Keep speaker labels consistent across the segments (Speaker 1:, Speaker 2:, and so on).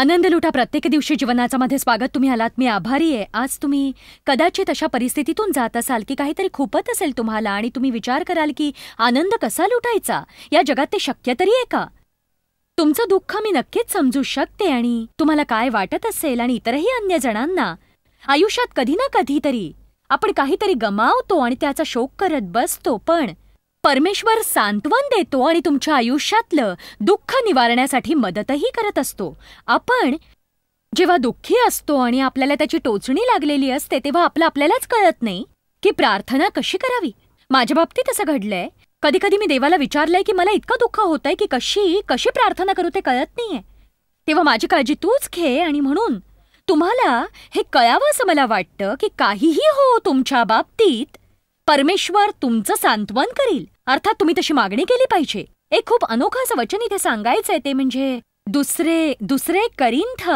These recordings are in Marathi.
Speaker 1: आनंद लुटा प्रत्येक दिवशी जीवनाचा मध्ये स्वागत. तुम्ही आलात, मी आभारी आहे. आज तुम्ही कदाचित अशा परिस्थितीतून जात असाल की काहीतरी खूपच असेल तुम्हाला आणि तुम्ही विचार कराल की आनंद कसा लुटायचा, या जगात ते शक्य तरी आहे का? तुमचं दुःख मी नक्कीच समजू शकते आणि तुम्हाला काय वाटत असेल आणि इतरही अन्य जणांना. आयुष्यात कधी ना कधीतरी आपण काहीतरी गमावतो आणि त्याचा शोक करत बसतो, पण परमेश्वर सांत्वन देतो आणि तुमच्या आयुष्यातलं दुःख निवारण्यासाठी मदतही करत असतो. आपण जेव्हा दुःखी असतो आणि आपल्याला त्याची टोचणी लागलेली असते तेव्हा आपल्यालाच कळत नाही की प्रार्थना कशी करावी. माझ्या बाबतीत असं घडलंय. कधी कधी मी देवाला विचारलंय की मला इतकं दुःख होतंय की कशी प्रार्थना करू ते कळत नाहीये. तेव्हा माझी काळजी तूच घे आणि म्हणून तुम्हाला हे कळावं असं मला वाटतं की काहीही हो तुमच्या बाबतीत परमेश्वर तुमचं सांत्वन करील. अर्थात तुम्ही तशी मागणी केली पाहिजे. एक खूप अनोखं असं वचन इथे सांगायचंय, ते म्हणजे दुसरे करिंथ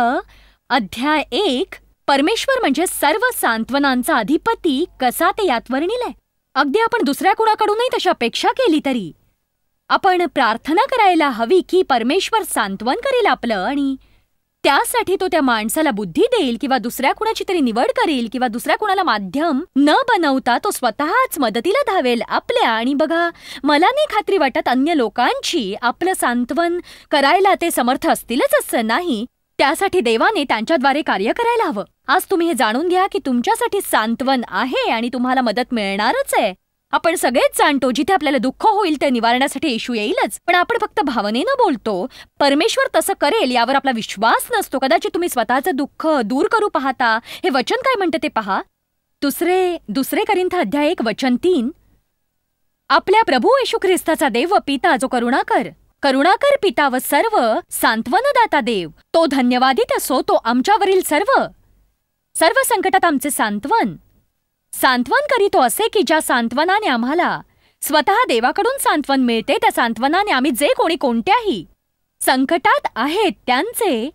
Speaker 1: अध्याय 1. परमेश्वर म्हणजे सर्व सांत्वनांचा अधिपती कसा ते यात वर्णिलंय. अगदी आपण दुसऱ्या कुणाकडूनही तशी अपेक्षा केली तरी आपण प्रार्थना करायला हवी की परमेश्वर सांत्वन करेल आपलं आणि त्यासाठी तो त्या माणसाला बुद्धी देईल किंवा दुसऱ्या कुणाची तरी निवड करेल किंवा दुसऱ्या कुणाला माध्यम न बनवता तो स्वतःच मदतीला धावेल आपल्या. आणि बघा, मला नाही खात्री वाटत अन्य लोकांची आपलं सांत्वन करायला ते समर्थ असतीलच असं नाही. त्यासाठी देवाने त्यांच्याद्वारे कार्य करायला हवं. आज तुम्ही हे जाणून घ्या की तुमच्यासाठी सांत्वन आहे आणि तुम्हाला मदत मिळणारच आहे. आपण सगळेच जाणतो जिथे आपल्याला दुःख होईल ते निवारण्यासाठी येशू येईलच, पण आपण फक्त भावनेनं बोलतो. परमेश्वर तसं करेल यावर आपला विश्वास नसतो. कदाचित तुम्ही स्वतःचं दुःख दूर करू पाहता. हे वचन काय म्हणते ते पहा. दुसरे करिंथ अध्याय 1 वचन 3. आपल्या प्रभू येशू ख्रिस्ताचा देव व पिता जो करुणाकर पिता व सर्व सांत्वनदाता देव, तो धन्यवादित असो. तो आमच्यावरील सर्व संकटात आमचे सांत्वन करीतो, असे की ज्या सांत्वनाने आम्हाला स्वतः देवाकडून सांत्वन मिळते त्या सांत्वनाने आम्ही जे कोणी कोणत्याही संकटात आहेत त्यांचे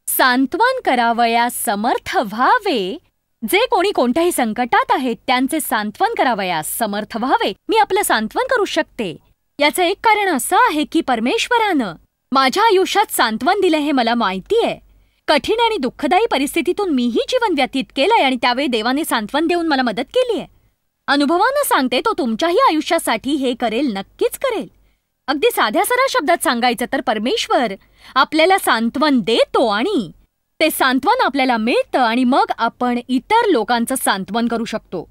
Speaker 1: सांत्वन करावयास समर्थ व्हावे. जे कोणी कोणत्याही संकटात आहेत त्यांचे सांत्वन करावयास समर्थ व्हावे. मी आपलं सांत्वन करू शकते याचं एक कारण असं आहे की परमेश्वरानं माझ्या आयुष्यात सांत्वन दिलं हे मला माहिती आहे. कठीण आणि दुःखदायी परिस्थितीतून मीही जीवन व्यतीत केलंय आणि त्यावेळी देवाने सांत्वन देऊन मला मदत केली आहे. अनुभवानं सांगते, तो तुमच्याही आयुष्यासाठी हे करेल, नक्कीच करेल. अगदी साध्या सरळ शब्दात सांगायचं तर परमेश्वर आपल्याला सांत्वन देतो आणि ते सांत्वन आपल्याला मिळतं आणि मग आपण इतर लोकांचं सांत्वन करू शकतो.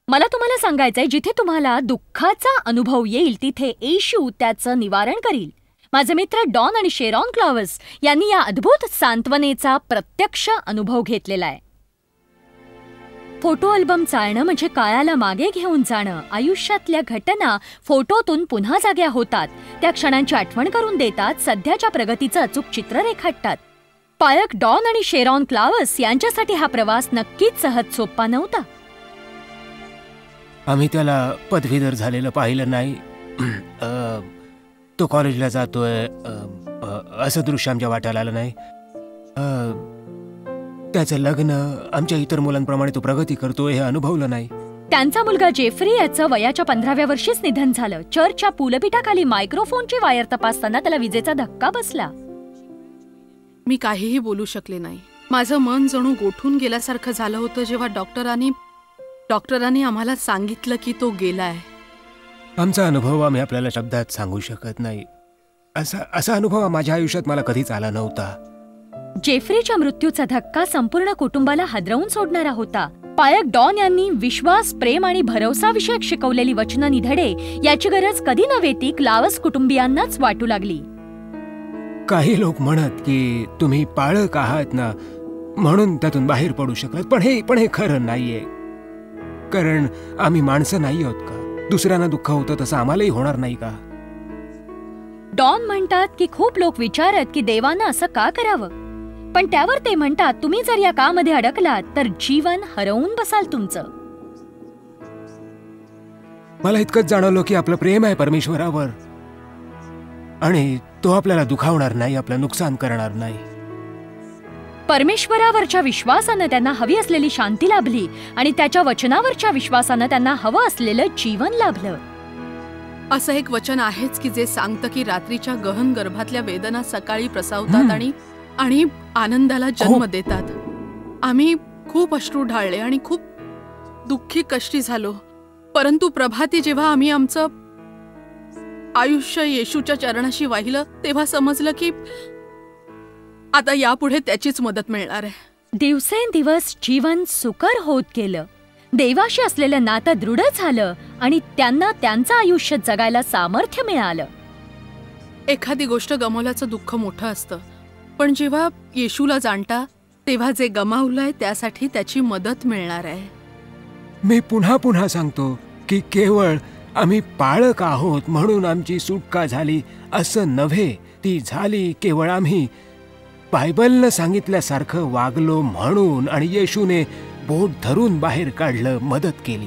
Speaker 1: मला तुम्हाला सांगायचंय, जिथे तुम्हाला दुःखाचा अनुभव येईल तिथे येशू त्याचं निवारण करील. माझे मित्र डॉन आणि शेरॉन क्लॉवर्स यांनी या अद्भुत सांत्वनेचा प्रत्यक्ष अनुभव घेतलेला आहे. फोटो अल्बम चालणं म्हणजे काळाला मागे घेऊन जाणं. आयुष्यातल्या घटना फोटोतून पुन्हा जाग्या होतात, त्या क्षणांची आठवण करून देतात, सध्याच्या प्रगतीचं अचूक चित्र रेखाटतात. पायक डॉन आणि शेरॉन क्लॉवर्स यांच्यासाठी हा प्रवास नक्कीच सहज सोपा नव्हता.
Speaker 2: आम्ही त्याला पदवीधर झालेलं पाहिलं नाही. तो कॉलेजला जातोय असं दृश्य आमच्या वाट्याला आलं नाही. त्याचं लग्न आमच्या इतर मुलांप्रमाणे तो प्रगती करतोय हे अनुभवलं नाही.
Speaker 1: त्यांचा मुलगा जेफ्री याचं वयाच्या 15व्या वर्षीच निधन झालं. चर्चच्या पुलपीठाखाली मायक्रोफोनची वायर तपासताना त्याला विजेचा धक्का बसला.
Speaker 3: मी काहीही बोलू शकले नाही. माझं मन जणू गोठून गेल्यासारखं झालं होतं जेव्हा डॉक्टरांनी आम्हाला सांगितलं की तो गेलाय.
Speaker 2: आमचा अनुभव आम्ही आपल्याला शब्दात सांगू शकत नाही. असा अनुभव माझ्या आयुष्यात मला कधीच आला नव्हता.
Speaker 1: जेफ्रीच्या मृत्यूचा धक्का संपूर्ण कुटुंबाला हादरवून सोडणारा होता. पायक डॉन यांनी विश्वास, प्रेम आणि भरवसाविषयक शिकवलेली वचनं निधडे याची गरज कधी नव्हे ती क्लॉवर्स कुटुंबियांनाच वाटू लागली.
Speaker 2: काही लोक म्हणत की तुम्ही पाळक आहात ना म्हणून त्यातून बाहेर पडू शकत, पण हे खरं नाहीये. कारण आम्ही माणसं नाही आहोत का? दुसऱ्यांना दुःख होतं तसं आम्हालाही होणार नाही का?
Speaker 1: डॉन म्हणतात की खूप लोक विचारत की देवानं असं का करावं, पण त्यावर ते म्हणतात तुम्ही जर या कामध्ये अडकलात तर जीवन हरवून बसाल तुमचं.
Speaker 2: मला इतकंच जाणवलं की आपलं प्रेम आहे परमेश्वरावर आणि तो आपल्याला दुखावणार नाही, आपलं नुकसान करणार नाही.
Speaker 1: परमेश्वरावरच्या विश्वासानं त्यांना हवी असलेली शांती लाभली आणि त्याच्या वचनावरच्या विश्वासानं त्यांना हवं असलेलं जीवन लाभलं.
Speaker 3: असं एक वचन आहेच की जे सांगतं की रात्रीच्या गहन गर्भातल्या वेदना सकाळी प्रसावतात आणि आणि आनंदाला जन्म देतात. आम्ही खूप अश्रू ढाळले आणि खूप दुःखी कष्टी झालो. परंतु प्रभाती जेव्हा आम्ही आमचं आयुष्य येशूच्या चरणाशी वाहिलं तेव्हा समजलं की आता यापुढे त्याचीच मदत मिळणार आहे.
Speaker 1: दिवसेंदिवस जीवन सुकर होत गेलं. देवाशी असलेलं नातं दृढ झालं आणि त्यांना त्यांचं आयुष्य जगायला सामर्थ्य मिळालं.
Speaker 3: एखादी गोष्ट गमावल्याचं दुःख मोठं असतं, पण जेव्हा येशूला जाणता तेव्हा जे गमावलंय त्यासाठी त्याची मदत मिळणार आहे.
Speaker 2: मी पुन्हा पुन्हा सांगतो की केवळ आम्ही पाळक आहोत म्हणून आमची सुटका झाली असं नव्हे. ती झाली केवळ आम्ही बायबलनं सांगितल्यासारखं वागलो म्हणून आणि येशूने बोट धरून बाहेर काढलं, मदत केली.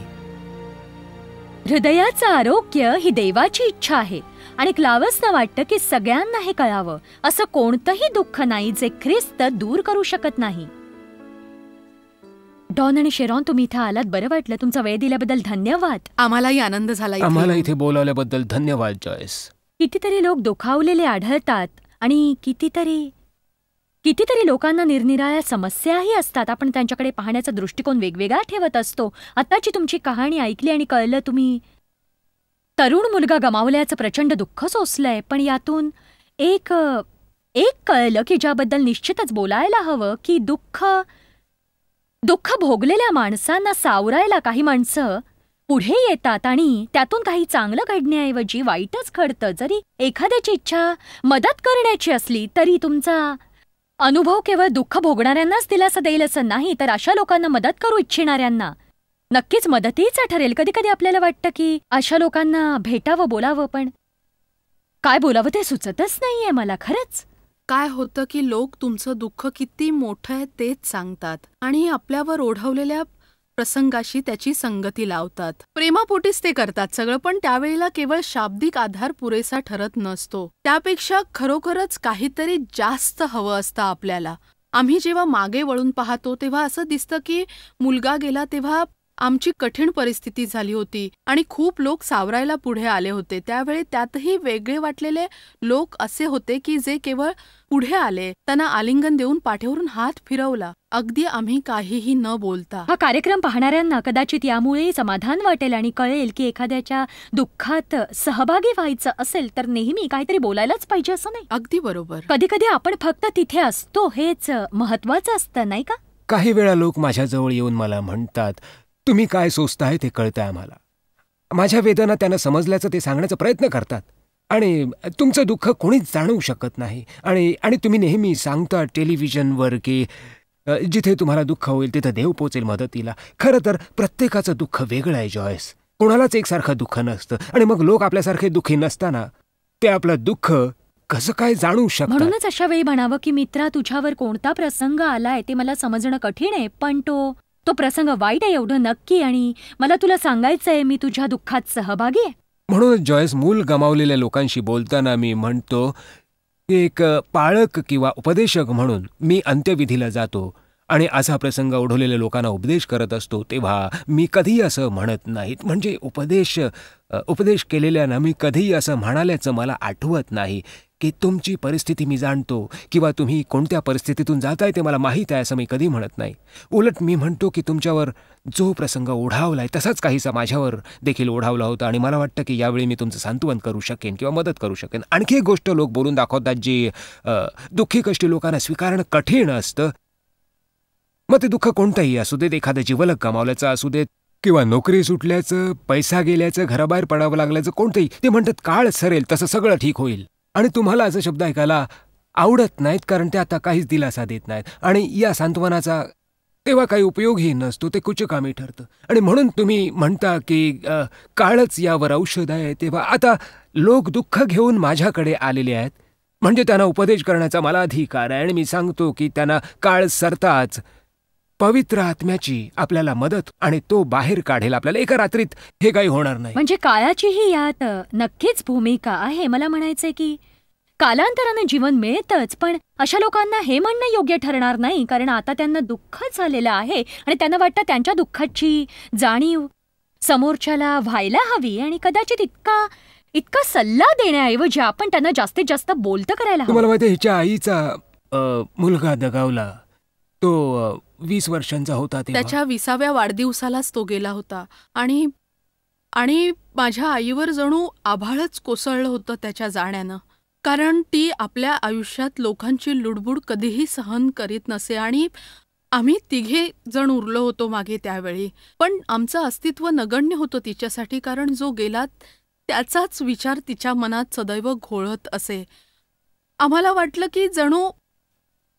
Speaker 1: हृदयाचं आरोग्य ही देवाची इच्छा आहे आणि क्लावसनं वाटतं की सगळ्यांना हे कळावं. असं कोणतंही दुःख नाही जे ख्रिस्त दूर करू शकत नाही. डॉन आणि शेरॉन, तुम्ही इथं आलात, बरं वाटलं. तुमचा वेळ दिल्याबद्दल धन्यवाद.
Speaker 3: आम्हालाही आनंद झाला.
Speaker 2: आम्हाला इथे बोलावल्याबद्दल धन्यवाद जॉयस.
Speaker 1: कितीतरी लोक दुखावलेले आढळतात आणि कितीतरी लोकांना निरनिराळ्या समस्याही असतात. आपण त्यांच्याकडे पाहण्याचा दृष्टिकोन वेगवेगळा ठेवत असतो. आताची तुमची कहाणी ऐकली आणि कळलं तुम्ही तरुण मुलगा गमावल्याचं प्रचंड दुःख सोसलंय. पण यातून एक कळलं की ज्याबद्दल निश्चितच बोलायला हवं की दुःख भोगलेल्या माणसांना सावरायला काही माणसं पुढे येतात आणि त्यातून काही चांगलं घडण्याऐवजी वाईटच घडतं. जरी एखाद्याची इच्छा मदत करण्याची असली तरी तुमचा अनुभव केवळ दुःख भोगणाऱ्यांनाच दिलासा देईल असं नाही, तर अशा लोकांना मदत करू इच्छिणाऱ्यांना नक्कीच मदतीचं ठरेल. कधी कधी आपल्याला वाटतं की अशा लोकांना भेटावं, बोलावं, पण काय बोलावं ते सुचतच नाहीये मला. खरंच
Speaker 3: काय होतं की लोक तुमचं दुःख किती मोठं आहे तेच सांगतात आणि आपल्यावर ओढवलेल्या प्रसंगाशी त्याची संगती लावतात. प्रेमापोटीच ते करतात सगळं, पण त्यावेळेला केवळ शाब्दिक आधार पुरेसा ठरत नसतो. त्यापेक्षा खरोखरच काहीतरी जास्त हवं असतं आपल्याला. आम्ही जेव्हा मागे वळून पाहतो तेव्हा असं दिसतं की मुलगा गेला तेव्हा आमची कठीण परिस्थिती झाली होती आणि खूप लोक सावरायला पुढे आले होते. त्यावेळी त्यातही वेगळे वाटलेले लोक असे होते की जे केवळ पुढे आले, त्यांना आलिंगन देऊन पाठीवरून हात फिरवला, अगदी आम्ही काहीही न बोलता.
Speaker 1: हा कार्यक्रम पाहणाऱ्यांना कदाचित यामुळे समाधान वाटेल आणि कळेल की एखाद्याच्या दुःखात सहभागी व्हायचं असेल तर नेहमी काहीतरी बोलायलाच पाहिजे असं नाही.
Speaker 3: अगदी बरोबर.
Speaker 1: कधी कधी आपण फक्त तिथे असतो हेच महत्वाचं असतं, नाही का?
Speaker 2: काही वेळा लोक माझ्याजवळ येऊन मला म्हणतात, तुम्ही काय सोचताय ते कळतंय आम्हाला. माझ्या वेदना त्यांना समजल्याचं ते सांगण्याचा प्रयत्न करतात आणि तुमचं दुःख कोणीच जाणवू शकत नाही. आणि तुम्ही नेहमी सांगता टेलिव्हिजनवर की जिथे तुम्हाला दुःख होईल तिथं देव पोचेल मदतीला. खरं तर प्रत्येकाचं दुःख वेगळं आहे जॉयस. कोणालाच एकसारखं दुःख नसतं आणि मग लोक आपल्यासारखे दुःखी नसताना ते आपलं दुःख कसं काय जाणू शकतात.
Speaker 1: म्हणूनच अशा वेळी म्हणावं की मित्रा, तुझ्यावर कोणता प्रसंग आलाय ते मला समजणं कठीण आहे, पण तो प्रसंग वाईट आहे एवढं नक्की आणि मला तुला सांगायचंय मी तुझ्या दुःखात सहभागी आहे.
Speaker 2: म्हणूनच जॉयस, मूल गमावलेल्या लोकांशी बोलताना मी म्हणतो की एक पाळक किंवा उपदेशक म्हणून मी अंत्यविधीला जातो आणि असा प्रसंग ओढवलेल्या लोकांना उपदेश करत असतो तेव्हा मी कधीही असं म्हणत नाहीत. म्हणजे उपदेश केलेल्यानं मी कधीही असं म्हणाल्याचं मला आठवत नाही की तुमची परिस्थिती मी जाणतो किंवा तुम्ही कोणत्या परिस्थितीतून जाताय ते मला माहीत आहे असं मी कधी म्हणत नाही. उलट मी म्हणतो की तुमच्यावर जो प्रसंग ओढावलाय तसाच काहीसा माझ्यावर देखील ओढावला होता आणि मला वाटतं की यावेळी मी तुमचं सांत्वन करू शकेन किंवा मदत करू शकेन. आणखी एक गोष्ट लोक बोलून दाखवतात जी दुःखी कष्टी लोकांना स्वीकारणं कठीण असतं. मग ते दुःख कोणतंही असू देत, एखादं जिवलग गमावल्याचं असू देत किंवा नोकरी सुटल्याचं, पैसा गेल्याचं, घराबाहेर पडावं लागल्याचं, कोणतंही. ते म्हणतात काळ सरेल तसं सगळं ठीक होईल. आणि तुम्हाला असे शब्द ऐकायला आवडत नाहीत कारण ते आता काहीच दिलासा देत नाहीत आणि या सांत्वनाचा तेव्हा काही उपयोगही नसतो, ते कुचकामी ठरतं. आणि म्हणून तुम्ही म्हणता की काळच यावर औषध आहे. तेव्हा आता लोक दुःख घेऊन माझ्याकडे आलेले आहेत म्हणजे त्यांना उपदेश करण्याचा मला अधिकार आहे आणि मी सांगतो की त्यांना काळ सरताच पवित्र आत्म्याची आपल्याला मदत आणि तो बाहेर काढेल आपल्याला. एका रात्रीत हे काही होणार नाही.
Speaker 1: म्हणजे काळाचीही यात नक्कीच भूमिका आहे. मला म्हणायचंय की कालांतरानं जीवन मिळतंच, पण अशा लोकांना हे म्हणणं योग्य ठरणार नाही कारण आता त्यांना दुःख झालेलं आहे आणि त्यांना वाटतं त्यांच्या दुःखाची जाणीव समोरच्याला व्हायला हवी आणि कदाचित इतका सल्ला देण्याऐवजी आपण त्यांना जास्तीत जास्त बोलतं करायला हवं.
Speaker 2: तुम्हाला माहिती आहे, हिच्या आईचा मुलगा दगावला तो 20 वर्षांचा होता तेव्हा.
Speaker 3: त्याच्या 20व्या वाढदिवसालाच तो गेला होता. आणि आणि माझ्या आईवर जणू आभाळच कोसळलं होतं त्याच्या जाण्यानं. कारण ती आपल्या आयुष्यात लोकांची लुडबुड कधीही सहन करीत नसे. आणि आम्ही तिघे जण उरलो होतो मागे त्यावेळी. पण आमचं अस्तित्व नगण्य होतं तिच्यासाठी, कारण जो गेला त्याचाच विचार तिच्या मनात सदैव घोळत असे. आम्हाला वाटलं की जणू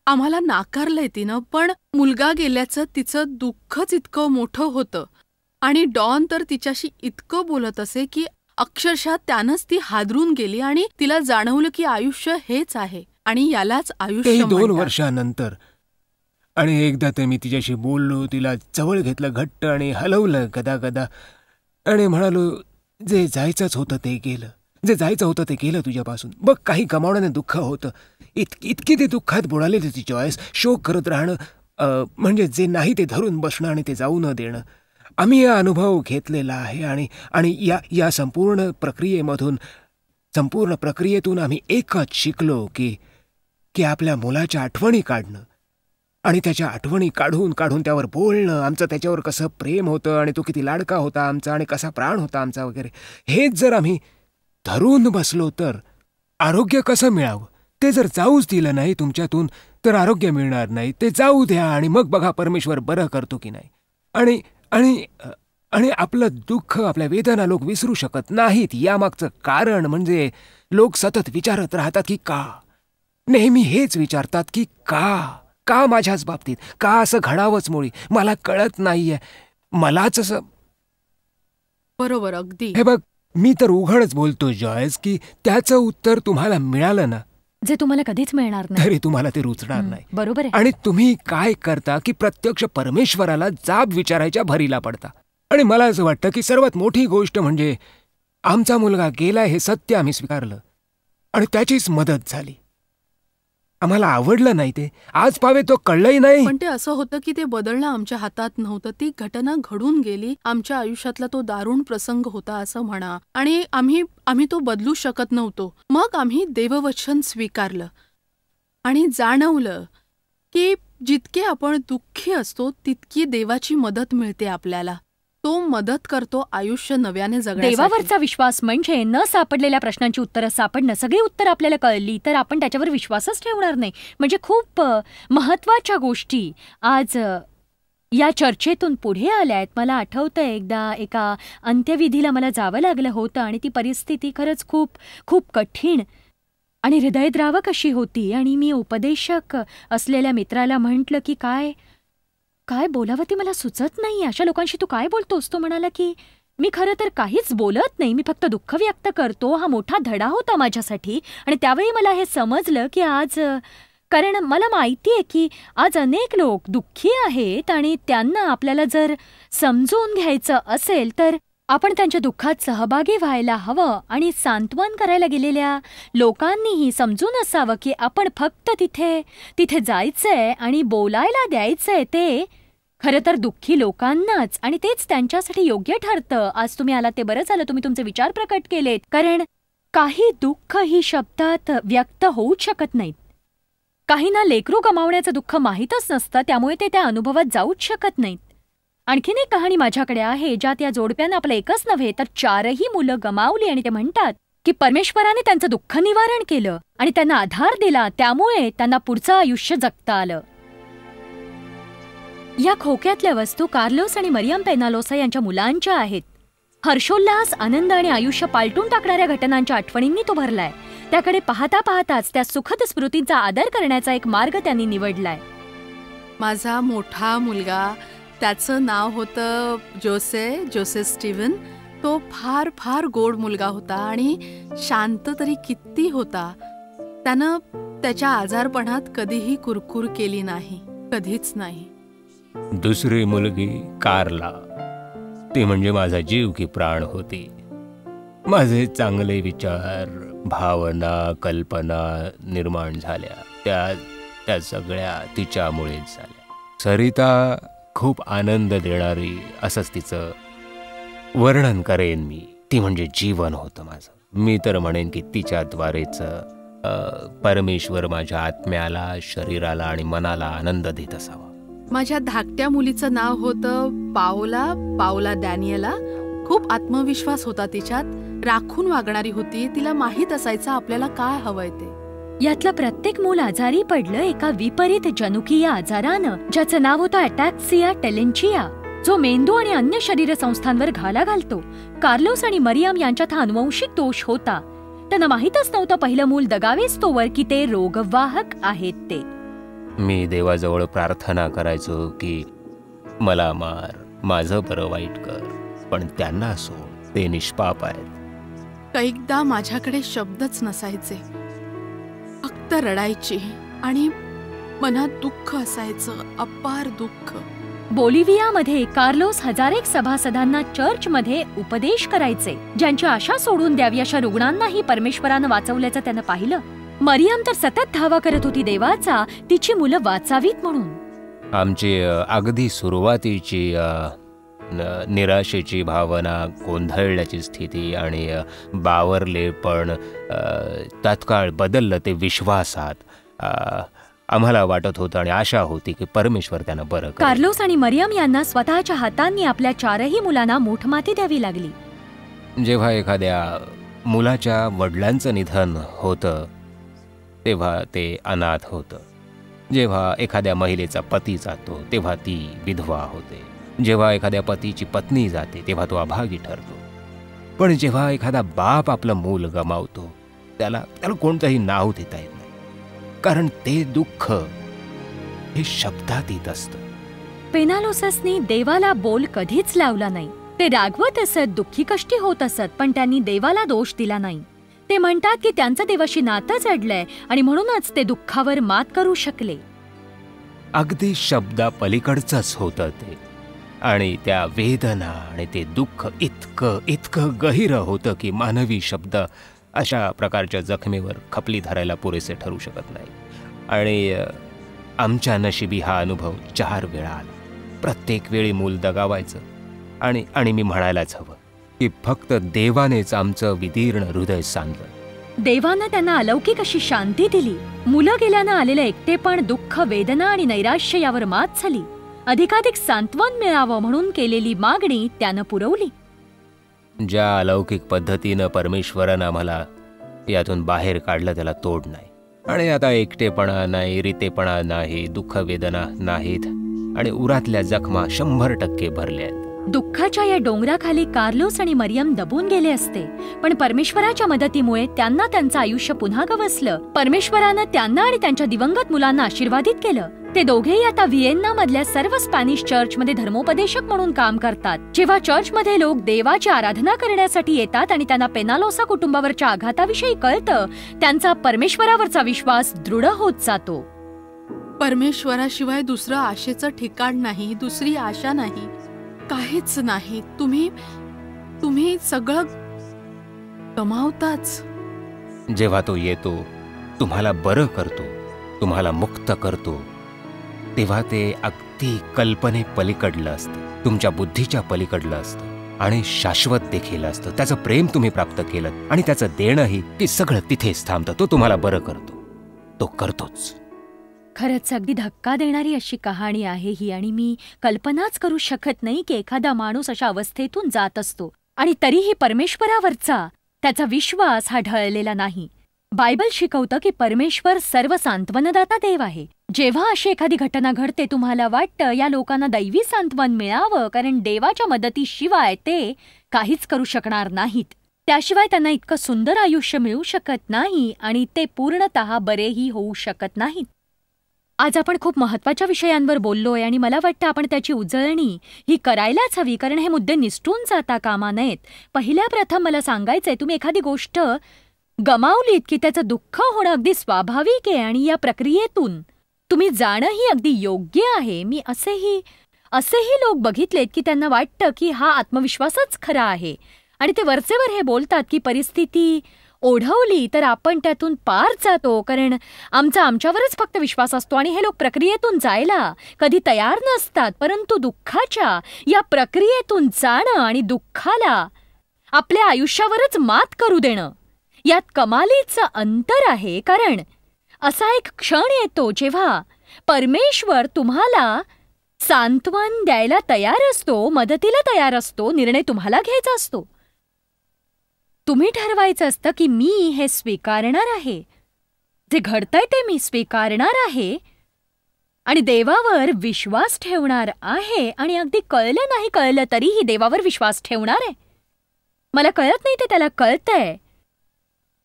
Speaker 3: आम्हाला नाकारलंय तिनं. पण मुलगा गेल्याचं तिचं दुःखच इतकं मोठं होतं. आणि डॉन तर तिच्याशी इतकं बोलत असे की अक्षरशः त्यानंच ती हादरून गेली. आणि तिला जाणवलं की आयुष्य हेच आहे आणि यालाच आयुष्य
Speaker 2: तेही 2
Speaker 3: म्हणतात.
Speaker 2: वर्षानंतर. आणि एकदा तर मी तिच्याशी बोललो, तिला जवळ घेतलं घट्ट आणि हलवलं गदा आणि म्हणालो, जे जायचंच होतं ते गेलं, जे जायचं होतं ते गेलं तुझ्यापासून. बघ, काही गमावण्याने दुःख होतं. इतकी ते दुःखात बुडालेली ती चॉईस. शोक करत राहणं म्हणजे जे नाही ते धरून बसणं आणि ते जाऊ न देणं. आम्ही हा अनुभव घेतलेला आहे. आणि या संपूर्ण प्रक्रियेतून आम्ही एकच शिकलो की आपल्या मुलाच्या आठवणी काढणं आणि त्याच्या आठवणी काढून त्यावर बोलणं. आमचं त्याच्यावर कसं प्रेम होतं आणि तो किती लाडका होता आमचा आणि कसा प्राण होता आमचा वगैरे. हेच जर आम्ही धरून बसलो तर आरोग्य कसं मिळावं? ते जर जाऊच दिलं नाही तुमच्यातून तर आरोग्य मिळणार नाही. ते जाऊ द्या आणि मग बघा परमेश्वर बरं करतो की नाही. आणि आपलं दुःख, आपल्या वेदना लोक विसरू शकत नाहीत. यामागचं कारण म्हणजे लोक सतत विचारत राहतात की का, नेहमी हेच विचारतात की का माझ्याच बाबतीत, का असं घडावंच मुळी, मला कळत नाहीये, मलाच असं.
Speaker 3: बरोबर, अगदी.
Speaker 2: हे बघ, मी तर उघडच बोलतो जॉयस की त्याचं उत्तर तुम्हाला मिळालं ना,
Speaker 1: जे तुम्हाला कधीच मिळणार नाही.
Speaker 2: तरी तुम्हाला ते रुचणार नाही.
Speaker 1: बरोबर आहे.
Speaker 2: आणि तुम्ही काय करता की प्रत्यक्ष परमेश्वराला जाब विचारायच्या भरीला पडता. आणि मला असं वाटतं की सर्वात मोठी गोष्ट म्हणजे आमचा मुलगा गेलाय हे सत्य आम्ही स्वीकारलं आणि त्याचीच मदत झाली. आम्हाला आवडलं नाही ते, आज पावे तो कळलंही नाही.
Speaker 3: पण ते असं होतं की ते बदलणं आमच्या हातात नव्हतं. ती घटना घडून गेली. आमच्या आयुष्यातला तो दारुण प्रसंग होता असं म्हणा. आणि आम्ही तो बदलू शकत नव्हतो. मग आम्ही देववचन स्वीकारलं आणि जाणवलं की जितके आपण दुःखी असतो तितकी देवाची मदत मिळते आपल्याला. तो मदत करतो आयुष्य नव्याने जगण्यासाठी.
Speaker 1: देवावरचा विश्वास म्हणजे न सापडलेल्या प्रश्नांची उत्तरं सापडणं. सगळी उत्तर आपल्याला कळली तर आपण त्याच्यावर विश्वासच ठेवणार नाही. म्हणजे खूप महत्वाच्या गोष्टी आज या चर्चेतून पुढे आल्या आहेत. मला आठवतंय एकदा एका अंत्यविधीला मला जावं लागलं होतं आणि ती परिस्थिती खरंच खूप खूप कठीण आणि हृदयद्रावक अशी होती. आणि मी उपदेशक असलेल्या मित्राला म्हटलं की काय बोलावं ते मला सुचत नाही. अशा लोकांशी तू काय बोलतोस? तो म्हणाला की मी खरं तर काहीच बोलत नाही, मी फक्त दुःख व्यक्त करतो. हा मोठा धडा होता माझ्यासाठी. आणि त्यावेळी मला हे समजलं की आज, कारण मला माहिती आहे की आज अनेक लोक दुःखी आहेत आणि त्यांना आपल्याला जर समजून घ्यायचं असेल तर आपण त्यांच्या दुःखात सहभागी व्हायला हवं. आणि सांत्वन करायला गेलेल्या लोकांनीही समजून असावं की आपण फक्त तिथे जायचंय आणि बोलायला द्यायचंय ते खरं तर दुःखी लोकांनाच, आणि तेच त्यांच्यासाठी योग्य ठरतं. आज तुम्ही आलात ते बरं झालं, तुम्ही तुमचे विचार प्रकट केलेत. कारण काही दुःख ही शब्दात व्यक्त होऊच शकत नाहीत. काहींना लेकरू गमावण्याचं दुःख माहीतच नसतं, त्यामुळे ते त्या अनुभवात जाऊच शकत नाहीत. आणखीन एक कहाणी माझ्याकडे आहे ज्यात या जोडप्यानं आपलं एकच नव्हे तर 4ही मुलं गमावली. आणि ते म्हणतात की परमेश्वराने त्यांचं दुःख निवारण केलं आणि त्यांना आधार दिला, त्यामुळे त्यांना पुढचं आयुष्य जगता आलं. या खोक्यातल्या वस्तू कार्लोस आणि मरियम पेनालोसा यांच्या मुलांच्या आहेत. हर्षोल्लास, आनंद आणि आयुष्य पालटून टाकणाऱ्या घटनांच्या आठवणींनी तो भरलाय. त्याकडे पाहताच त्या सुखद स्मृतींचा आदर करण्याचा एक मार्ग त्यांनी निवडलाय.
Speaker 3: माझा मोठा मुलगा, त्याचं नाव होतं जोसे स्टीव्हन. तो फार फार गोड मुलगा होता आणि शांत तरी किती होता. त्यानं त्याच्या आजारपणात कधीही कुरकुर केली नाही, कधीच नाही.
Speaker 2: दुसरी मुलगी कार्ला, ती म्हणजे माझा जीव की प्राण होती. माझे चांगले विचार, भावना, कल्पना निर्माण झाल्या त्या सगळ्या तिच्यामुळेच झाल्या. सरिता खूप आनंद देणारी, असंच तिचं वर्णन करेन मी. ती म्हणजे जीवन होतं माझं. मी तर म्हणेन की तिच्याद्वारेच परमेश्वर माझ्या आत्म्याला, शरीराला आणि मनाला आनंद देत असावा.
Speaker 3: माझ्या धाकट्या मुलीचं नाव होतं पावला डॅनियला. खूप आत्मविश्वास होता तिच्यात, राखून वागणारी होती. तिला माहीत असायचं आपल्याला काय हवंय ते.
Speaker 1: यातलं प्रत्येक मूल आजारी पडलं एका विपरीत जनुकीय आजारानं, ज्याचं नाव होतं अटॅक्सिया टेलेंचिया, जो मेंदू आणि अन्य शरीर संस्थांवर घाला घालतो. कार्लोस आणि मरियम यांच्यात हा अनुवंशिक दोष होता. त्यांना माहीतच नव्हतं पहिलं मूल दगावेच तोवर की ते रोगवाहक आहेत ते.
Speaker 2: मी देवाजवळ प्रार्थना करायचो की मला मार, माझं बरं वाईट कर, पण त्यांना सोड, ते निष्पाप आहेत.
Speaker 3: कैकदा माझ्याकडे शब्दच नसायचे, फक्त रडायची आणि मनात दुःख असायचं, अपार दुःख.
Speaker 1: बोलिव्हियामध्ये कार्लोस हजारेक सभासदांना चर्चमध्ये उपदेश करायचे, ज्यांची आशा सोडून द्यावी अशा रुग्णांनाही परमेश्वरानं वाचवल्याचं त्यानं पाहिलं. मरियम तर सतत धावा करत होती देवाचा, तिची मुलं वाचावीत म्हणून.
Speaker 2: आमची अगदी सुरुवातीची निराशेची भावना, गोंधळल्याची स्थिती आणि बावरले पण तात्काळ बदललं ते विश्वासात. आम्हाला वाटत होतं आणि आशा होती की परमेश्वर त्यांना बरं करेल.
Speaker 1: कार्लोस आणि मरियम यांना स्वतःच्या हातांनी आपल्या 4ही मुलांना मोठमाती द्यावी लागली.
Speaker 2: जेव्हा एखाद्या मुलाच्या वडिलांचं निधन होतं तेव्हा ते अनाथ होतं. जेव्हा एखाद्या महिलेचा पती जातो तेव्हा ती विधवा होते. जेव्हा एखाद्या पतीची पत्नी जाते तेव्हा तो अभागी ठरतो. पण जेव्हा एखादा बाप आपलं मूल गमावतो त्याला कोणतंही नाव देता येत नाही, कारण ते दुःख हे शब्दातीत असतं.
Speaker 1: पेनालोससनी देवाला बोल कधीच लावला नाही. ते रागवत असत, दुःखी कष्टी होत असत, पण त्यांनी देवाला दोष दिला नाही. ते म्हणतात की त्यांचं देवाशी नातं जडलंय आणि म्हणूनच ते दुःखावर मात करू शकले.
Speaker 2: अगदी शब्दा पलीकडचंच होतं ते, आणि त्या वेदना आणि ते दुःख इतकं गहिरं होतं की मानवी शब्द अशा प्रकारच्या जखमेवर खपली धरायला पुरेसे ठरू शकत नाही. आणि आमच्या नशिबी हा अनुभव 4 वेळा आला. प्रत्येक वेळी मूल दगावायचं आणि मी म्हणायलाच हवं की फक्त देवानेच आमचं विदीर्ण हृदय सांधलं.
Speaker 1: देवानं त्यांना अलौकिक अशी शांती दिली. मुलं गेल्यानं आलेलं एकटेपण, दुःख, वेदना आणि नैराश्य यावर मात झाली. अधिकाधिक सांत्वन मिळावं म्हणून केलेली मागणी त्यानं पुरवली.
Speaker 2: ज्या अलौकिक पद्धतीनं परमेश्वरानं आम्हाला यातून बाहेर काढलं त्याला तोड नाही. आणि आता एकटेपणा नाही, रितेपणा नाही, दुःख वेदना नाहीत आणि उरातल्या जखमा 100% भरल्या आहेत.
Speaker 1: दुःखाच्या या डोंगराखाली कार्लोस आणि मरियम दबून गेले असते, पण परमेश्वराच्या मदतीमुळे त्यांना त्यांचं आयुष्य पुन्हा गवसलं. परमेश्वरानं त्यांना आणि त्यांच्या दिवंगत मुलांना आशीर्वादित केलं. ते दोघेही आता व्हिएन्ना मधल्या सर्व स्पॅनिश चर्चमध्ये धर्मोपदेशक म्हणून काम करतात. जेव्हा चर्चमध्ये लोक देवाची आराधना करण्यासाठी येतात आणि त्यांना पेनालोसा कुटुंबावरच्या आघाताविषयी कळतं, त्यांचा परमेश्वरावरचा विश्वास दृढ होत जातो.
Speaker 3: परमेश्वराशिवाय दुसरं आशेचं ठिकाण नाही, दुसरी आशा नाही, काहीच नाही. तुम्ही सगळं गमावताच.
Speaker 2: जेव्हा तो येतो, तुम्हाला बरं करतो, तुम्हाला मुक्त करतो, तेव्हा ते अगदी कल्पने पलीकडलं असतं, तुमच्या बुद्धीच्या पलीकडलं असतं आणि शाश्वत देखील असतं. त्याचं प्रेम तुम्ही प्राप्त केलं आणि त्याचं देणंही की सगळं तिथेच थांबतं. तो तुम्हाला बरं करतो, तो करतोच.
Speaker 1: खरंच अगदी धक्का देणारी अशी कहाणी आहे ही, आणि मी कल्पनाच करू शकत नाही की एखादा माणूस अशा अवस्थेतून जात असतो आणि तरीही परमेश्वरावरचा त्याचा विश्वास हा ढळलेला नाही. बायबल शिकवतं की परमेश्वर सर्व सांत्वनदाता देव आहे. जेव्हा अशी एखादी घटना घडते, तुम्हाला वाटतं या लोकांना दैवी सांत्वन मिळावं, कारण देवाच्या मदतीशिवाय ते काहीच करू शकणार नाहीत. त्याशिवाय त्यांना इतकं सुंदर आयुष्य मिळू शकत नाही आणि ते पूर्णतः बरेही होऊ शकत नाहीत. आज आपण खूप महत्वाच्या विषयांवर बोललोय आणि मला वाटतं आपण त्याची उजळणी ही करायलाच हवी, कारण हे मुद्दे निसटून जाता कामा नयेत. पहिल्या प्रथम मला सांगायचंय, तुम्ही एखादी गोष्ट गमावलीत की त्याचं दुःख होणं अगदी स्वाभाविक आहे आणि या प्रक्रियेतून तुम्ही जाणंही अगदी योग्य आहे. मी असेही लोक बघितलेत की त्यांना वाटतं की हा आत्मविश्वासच खरा आहे आणि ते वरचेवर हे बोलतात की परिस्थिती ओढवली तर आपण त्यातून पार जातो, कारण आमच्यावरच फक्त विश्वास असतो. आणि हे लोक प्रक्रियेतून जायला कधी तयार नसतात. परंतु दुःखाच्या या प्रक्रियेतून जाणं आणि दुःखाला आपल्या आयुष्यावरच मात करू देणं, यात कमालीचं अंतर आहे, कारण असा एक क्षण येतो जेव्हा परमेश्वर तुम्हाला सांत्वन द्यायला तयार असतो, मदतीला तयार असतो, निर्णय तुम्हाला घ्यायचा असतो. तुम्ही ठरवायचं असतं की मी हे स्वीकारणार आहे, जे घडतंय ते मी स्वीकारणार आहे आणि देवावर विश्वास ठेवणार आहे. आणि अगदी कळलं नाही कळलं तरीही देवावर विश्वास ठेवणार आहे. मला कळत नाही ते त्याला कळतंय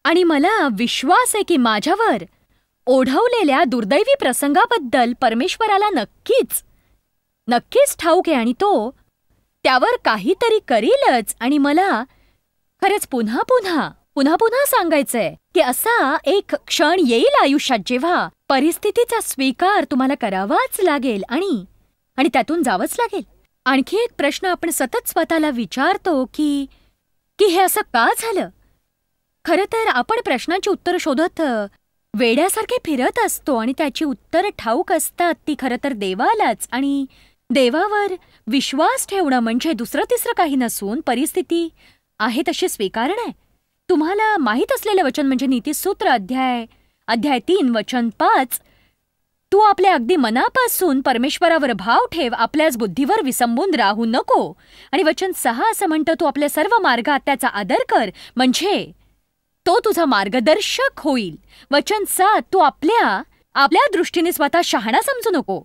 Speaker 1: आणि मला विश्वास आहे की माझ्यावर ओढवलेल्या दुर्दैवी प्रसंगाबद्दल परमेश्वराला नक्कीच ठाऊक आहे आणि तो त्यावर काहीतरी करीलच. आणि मला खरंच पुन्हा पुन्हा सांगायचंय की असा एक क्षण येईल आयुष्यात जेव्हा परिस्थितीचा स्वीकार तुम्हाला करावाच लागेल आणि त्यातून जावंच लागेल. आणखी एक प्रश्न आपण सतत स्वतःला विचारतो की हे असं का झालं. खरं तर आपण प्रश्नांची उत्तरं शोधत वेड्यासारखे फिरत असतो आणि त्याची उत्तरं ठाऊक असतात ती खरं तर देवालाच. आणि देवावर विश्वास ठेवणं म्हणजे दुसरं तिसरं काही नसून परिस्थिती आहे तशी स्वीकारणं. तुम्हाला माहीत असलेलं वचन म्हणजे नीतिसूत्र अध्याय 3 वचन 5, तू आपल्या अगदी मनापासून परमेश्वरावर भाव ठेव, आपल्याच बुद्धीवर विसंबून राहू नको. आणि वचन 6 असं म्हणतं, तू आपल्या सर्व मार्गात त्याचा आदर कर म्हणजे तो तुझा मार्गदर्शक होईल. वचन 7, तू आपल्या दृष्टीने स्वतः शहाणा समजू नको.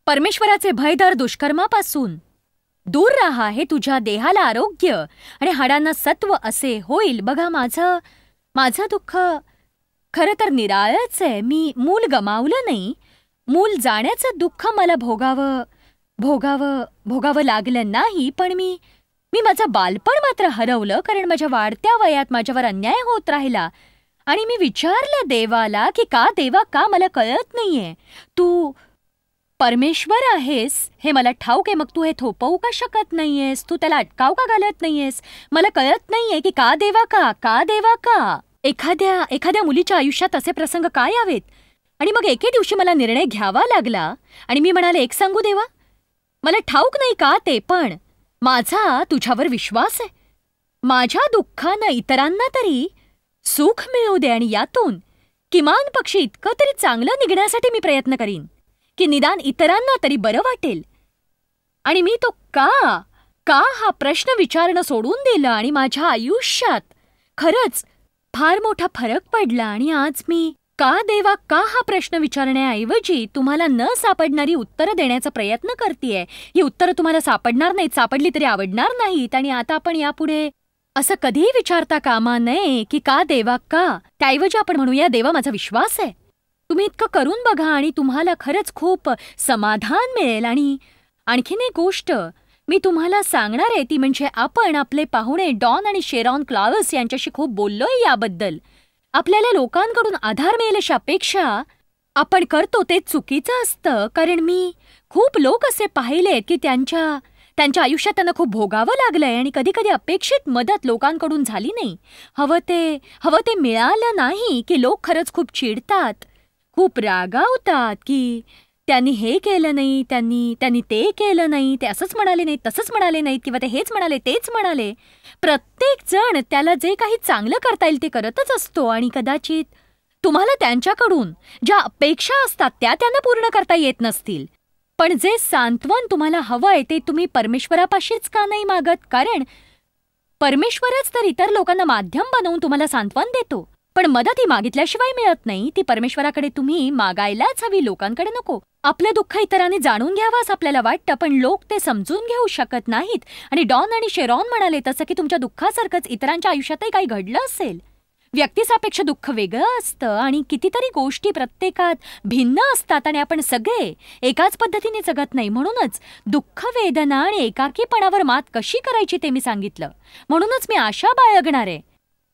Speaker 1: परमेश्वराचे भयदार दुष्कर्मापासून दूर राहा, हे तुझ्या देहाला आरोग्य आणि हाडांना सत्व असे होईल. बघा, माझं दुःख खरं तर निराळच आहे. मी मूल गमावलं नाही. मूल जाण्याचं दुःख मला भोगावं लागलं नाही, पण मी माझं बालपण मात्र हरवलं, कारण माझ्या वाढत्या वयात माझ्यावर अन्याय होत राहिला. आणि मी विचारलं देवाला की देवा का मला कळत नाहीये. तू परमेश्वर आहेस हे मला ठाऊक आहे, मग तू हे थोपवू का शकत नाहीयेस, तू त्याला अटकाव का घालत नाहीयेस. मला कळत नाहीये की का देवा का एखाद्या मुलीच्या आयुष्यात असे प्रसंग का यावेत. आणि मग एके दिवशी मला निर्णय घ्यावा लागला आणि मी म्हणाले, एक सांगू देवा, मला ठाऊक नाही का ते, पण माझा तुझ्यावर विश्वास आहे. माझ्या दुःखानं इतरांना तरी सुख मिळू दे आणि यातून किमान पक्षी इतकं तरी चांगलं निघण्यासाठी मी प्रयत्न करीन की निदान इतरांना तरी बरं वाटेल. आणि मी तो का हा प्रश्न विचारणं सोडून दिलं आणि माझ्या आयुष्यात खरंच फार मोठा फरक पडला. आणि आज मी देवा हा प्रश्न विचारण्याऐवजी तुम्हाला न सापडणारी उत्तरं देण्याचा प्रयत्न करतेय. ही उत्तरं तुम्हाला सापडणार नाहीत, सापडली तरी आवडणार नाहीत. आणि आता आपण यापुढे असं कधीही विचारता कामा नये की देवा त्याऐवजी आपण म्हणूया, देवा माझा विश्वास आहे. तुम्ही इतकं करून बघा आणि तुम्हाला खरंच खूप समाधान मिळेल. आणि आणखीन एक गोष्ट मी तुम्हाला सांगणार आहे ती म्हणजे आपण आपले पाहुणे डॉन आणि शेरॉन क्लावस यांच्याशी खूप बोललोय याबद्दल. आपल्याला लोकांकडून आधार मिळेल अशा अपेक्षा आपण करतो ते चुकीचं असतं, कारण मी खूप लोक असे पाहिलेत की त्यांच्या आयुष्यात त्यांना खूप भोगावं लागलंय आणि कधी कधी अपेक्षित मदत लोकांकडून झाली नाही, हवं ते मिळालं नाही की लोक खरंच खूप चिडतात, खूप रागावतात की त्यांनी हे केलं नाही, त्यांनी ते केलं नाही, ते असंच म्हणाले नाहीत, तसंच म्हणाले नाहीत, किंवा ते हेच म्हणाले तेच म्हणाले. प्रत्येक जण त्याला जे काही चांगलं करता येईल ते करतच असतो आणि कदाचित तुम्हाला त्यांच्याकडून ज्या अपेक्षा असतात त्या त्यांना पूर्ण करता येत नसतील. पण जे सांत्वन तुम्हाला हवंय ते तुम्ही परमेश्वरापाशीच का नाही मागत, कारण परमेश्वरच तर इतर लोकांना माध्यम बनवून तुम्हाला सांत्वन देतो. पण मदत ही मागितल्याशिवाय मिळत नाही, ती परमेश्वराकडे तुम्ही मागायलाच हवी, लोकांकडे नको. आपलं दुःख इतरांनी जाणून घ्यावं असं आपल्याला वाटतं, पण लोक ते समजून घेऊ शकत नाहीत. आणि डॉन आणि शेरॉन म्हणाले तसं की तुमच्या दुःखासारखंच इतरांच्या आयुष्यातही काही घडलं असेल. व्यक्तिसापेक्ष दुःख वेगळं असतं आणि कितीतरी गोष्टी प्रत्येकात भिन्न असतात आणि आपण सगळे एकाच पद्धतीने जगत नाही. म्हणूनच दुःख, वेदना आणि एकाकीपणावर मात कशी करायची ते मी सांगितलं. म्हणूनच मी आशा बाळगणार आहे.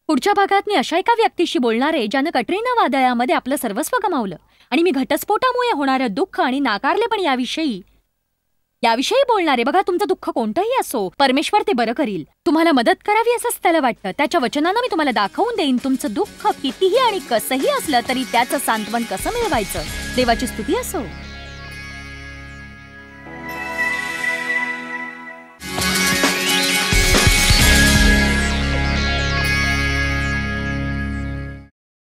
Speaker 1: पुढच्या भागात मी अशा एका व्यक्तीशी बोलणार आहे ज्यानं कटरीना वादळामध्ये आपलं सर्वस्व गमावलं आणि मी घटस्फोटामुळे होणारं दुःख आणि नाकारलेपण याविषयी बोलणार आहे. बघा, तुमचं दुःख कोणतंही असो, परमेश्वर ते बरं करील. तुम्हाला मदत करावी असंच त्याला वाटतं. त्याच्या वचनानं मी तुम्हाला दाखवून देईन तुमचं दुःख कितीही आणि कसंही असलं तरी त्याचं सांत्वन कसं मिळवायचं. देवाची स्तुती असो.